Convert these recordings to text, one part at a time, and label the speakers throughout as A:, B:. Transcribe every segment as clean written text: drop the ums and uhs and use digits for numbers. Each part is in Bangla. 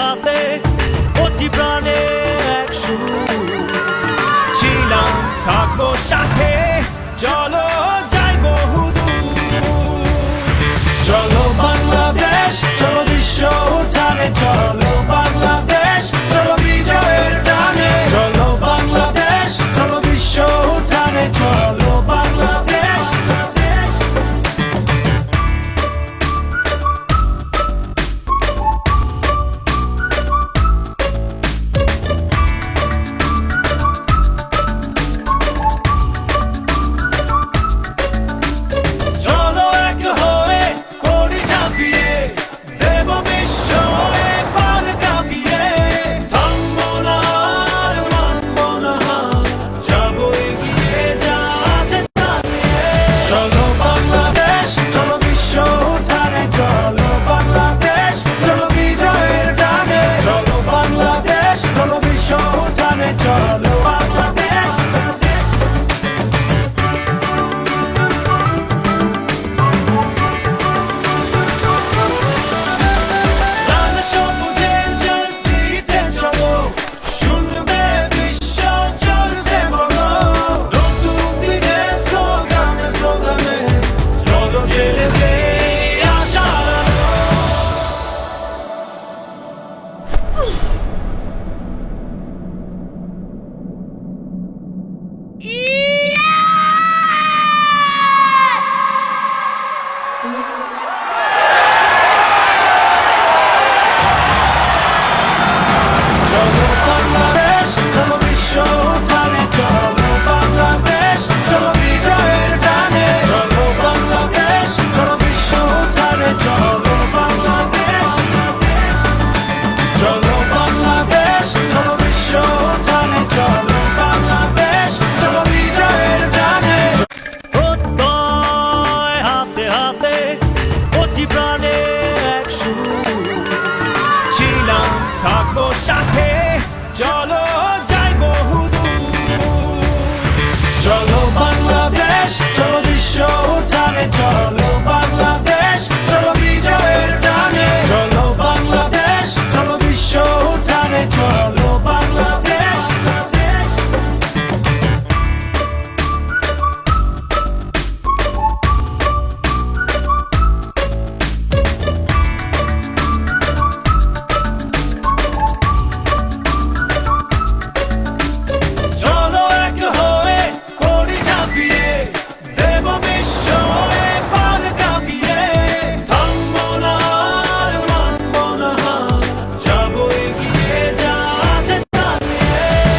A: হাতে অতি প্রাণে এক সুর ছিলাম থাকবো সাথে চলো যাই বহুদূর চলো বাংলাদেশ চলো বিশ্ব উঠানে চলো বাংলাদেশ চলো বিজয়ের টানে চলো বাংলাদেশ চলো বিশ্ব উঠানে চলো বাংলাদেশ চলো বাংলাদেশ লাল সবুজের জার্সিতে চলো শুনবে বিশ্ব চলছে বলো নতুন দিনের স্লোগানে স্লোগানে চলো জেলে চলো বাংলাদেশ চলো বিশ্ব উঠানে চলো বাংলাদেশ চলো বিজয়ের টানে চলো বাংলাদেশ চলো বিশ্ব উঠানে চলো বাংলাদেশ চলো বাংলাদেশ চলো বিশ্ব উঠানে চলো বাংলাদেশ চলো বিজয়ের টানে হাতে হাতে অতি প্রাণে এক সুর ছিলাম থাকবো সাথে চলো যাই বহুদূর চলো বাংলাদেশ চলো বিশ্ব উঠানে চলো বাংলাদেশ চলো বিজয়ের টানে চলো বাংলাদেশ চলো বিশ্ব উঠানে চলো বাংলাদেশ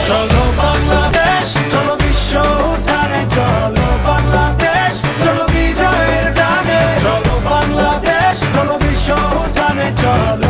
A: চলো বাংলাদেশ চলো বিশ্ব উঠানে চলো বাংলাদেশ চলো বিজয়ের টানে চলো বাংলাদেশ চলো বিশ্ব উঠানে চলো